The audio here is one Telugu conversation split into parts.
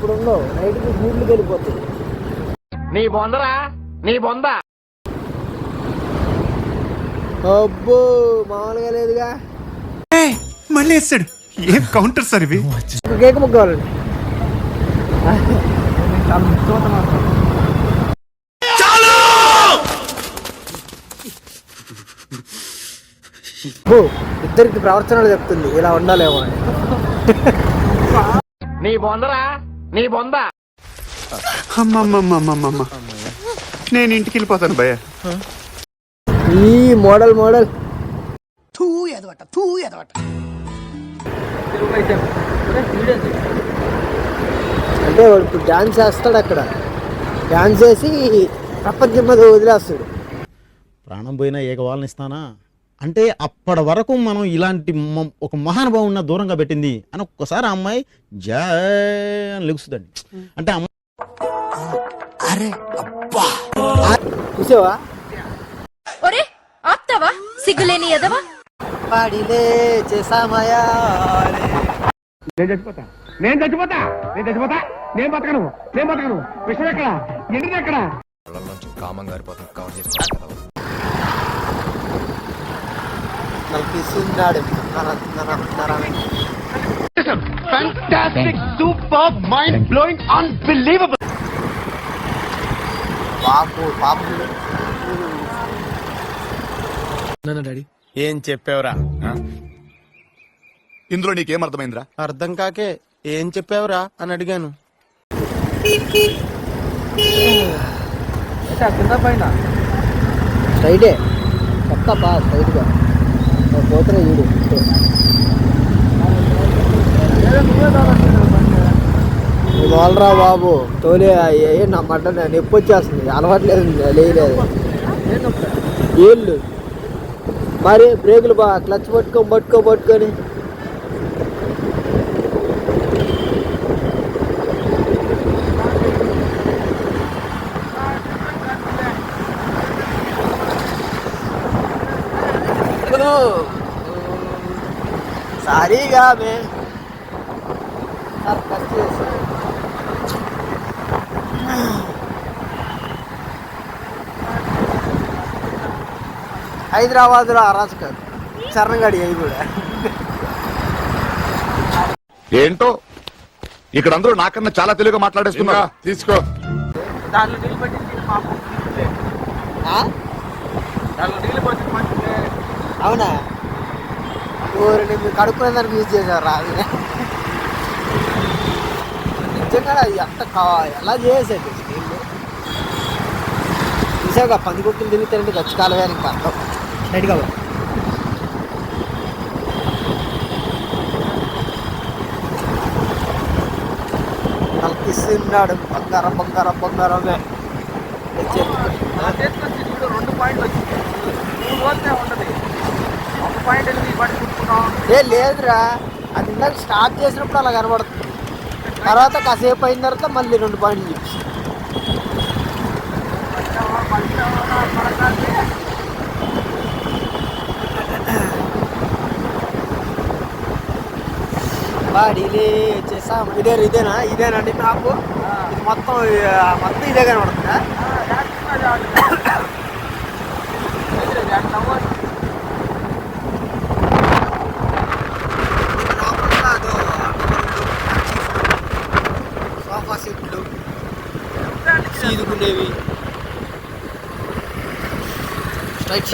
ఇప్పుడు ఉండవు, నైట్కి గూడ్లు వెళ్ళిపోతాయి. నీ బొందరా నీ బొంద. అబ్బో మామూలుగా లేదుగా. మళ్ళీ వేస్తాడు. ఏం కౌంటర్ సార్ ఇవి? కేక్ ముక్క కావాలండి. ఇద్దరికి ప్రవర్తనలు చెప్తుంది ఇలా ఉండాలేమో అని. నీ బొందరా నీ బొంద. అమ్మమ్మమ్మమ్మమ్మ, నేను ఇంటికి వెళ్ళిపోతాను భయ్య. ఈ మోడల్ అంటే వాడు ఇప్పుడు డాన్స్ చేస్తాడు, అక్కడ డాన్స్ చేసి ప్రపంచం మీద వదిలేస్తాడు. ప్రాణం పోయినా ఏకవాళ్ళని ఇస్తానా అంటే అప్పటి వరకు మనం ఇలాంటి ఒక మహానుభావున్న దూరంగా పెట్టింది అని ఒక్కసారి ఆ అమ్మాయి జై అని లెగుస్తుందండి. అంటే చూసావా ఆప్తావా సిగ్గులేని ఎదవా. పాడిలే చేసామయా. నేను చచ్చిపోతా నేను చచ్చిపోతా నేను చచ్చిపోతా నేను బతకను నేను బతకను. విషయం ఎక్కడ ఎండిది ఎక్కడ? కామం గారిపోతుంది కవర్ చేసుకోవాలి. Fantastic, superb, mind-blowing, unbelievable. ఏం చెప్పావురా? ఇందులో నీకేం అర్థమైందిరా? అర్థం కాకే ఏం చెప్పావురా అని అడిగాను. స్ట్రైటే పక్క బా స్ట్రైట్గా పోతున్నా చూడు. వాళ్ళరా బాబు తోలే నా మడ్డ నొప్పి వచ్చేస్తుంది, అలవాట్లేదు లేదు ఏళ్ళు. మరి బ్రేకులు బా క్లచ్ పట్టుకొని సారీగా మే హైదరాబాద్లో అరాచకాలు చరణగాడి అవి కూడా. ఏంటో ఇక్కడ అందరూ నాకన్నా చాలా తెలుగుగా మాట్లాడేస్తున్నా. తీసుకో. అవునా? ఊరిని మీరు కడుక్కునే దానికి యూజ్ చేశారు రా. అది నిజంగా అది అంత ఎలా చేసేది నీళ్ళు చూసాక పంది కొట్టులు తిరుగుతారంటే గచ్చకాలవే ఇంకా అర్థం రైట్ కాబట్టి. కల్పిస్తున్నాడు బంగారమే. 2 పాయింట్లు వచ్చింది. 3 రోజులే ఉంటది. 1 పాయింట్ లేదురా, అది ఇందాక స్టార్ట్ చేసినప్పుడు అలా కనబడుతుంది, తర్వాత కాసేపు అయిన తర్వాత మళ్ళీ 2 పాయింట్లు చూపిస్తుంది. బాడీలే చేసాం. ఇదేనండి నాకు ఇది మొత్తం ఇదే కనబడుతుందా? సోఫా సెట్లు చీదుకునేవి స్ట్రైట్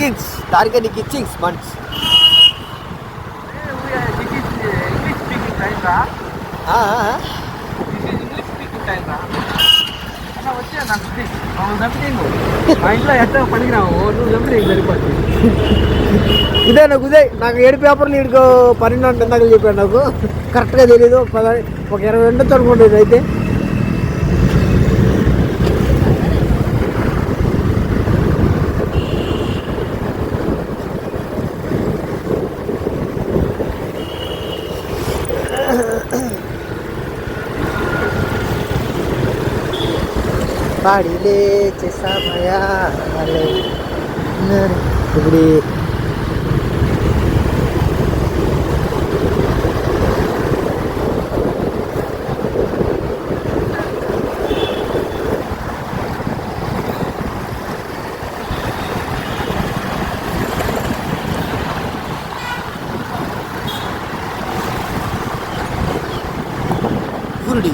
కింగ్స్ దానికే నీకు ఇచ్చింగ్స్ మంత్స్. మా ఇంట్లో ఎట్లా పనికిరావు, నువ్వు చంపి నీకు సరిపోతుంది. ఇదే నాకు 7 పేపర్లు వీడికో 12 ఇందాక చెప్పాడు. నాకు కరెక్ట్గా తెలీదు, ఒక 20 ఉండొచ్చు అనుకోండి అయితే. పాడి లేచే సమయాలే. ఇప్పుడు గురుడి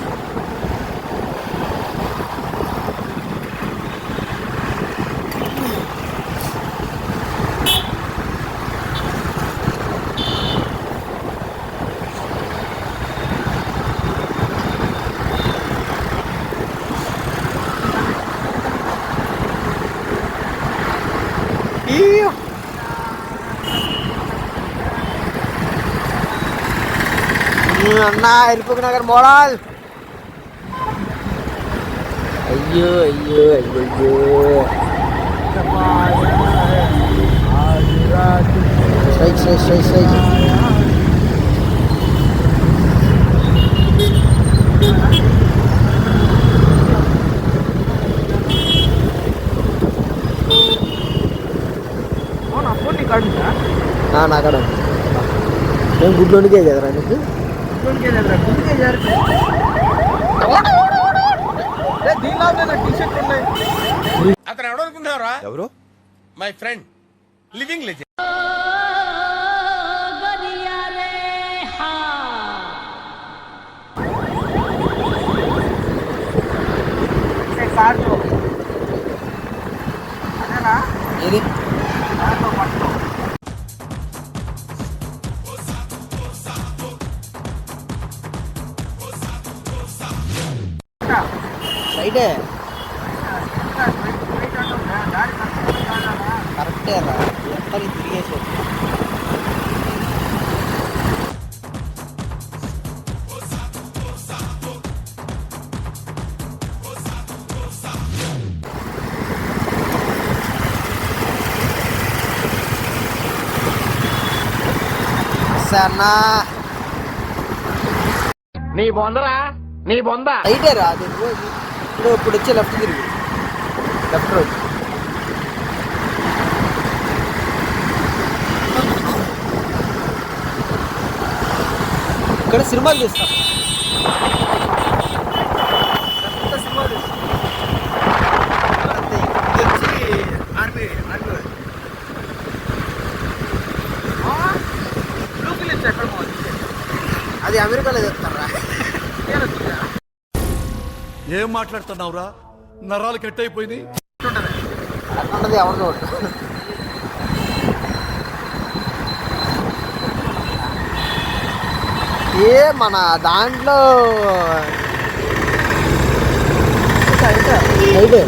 అన్నా ఎరుపుకు నగర్ మోడల్. అయ్యో అయ్యో అయ్యో స్ట్రైక్ స్ట్రైక్ స్ట్రైక్ స్ట్రైక్. నాకడ నేను గుడ్లోనికే కదరా నీకు. అతను ఎవడు అనుకుంటున్నారా? ఎవరు? My friend, living legend. ఏది రైటే కరెక్టే రా, ఎక్కడికి తిరిగేసాడు. అన్నా నీ బొందరా, నీ బొంద. రైటే రా, ఇప్పుడు వచ్చే లెఫ్ట్ తిరిగి లెఫ్ట్ రోడ్. ఇక్కడ సినిమాలు తీస్తాం. సినిమాలు తీస్తాం అది అమెరికాలో చెప్తారా? ఏం మాట్లాడుతున్నావురా? నరాలు కట్ అయిపోయింది. అట్లుంటది ఎవరిదో ఏ మన దాంట్లో అయితే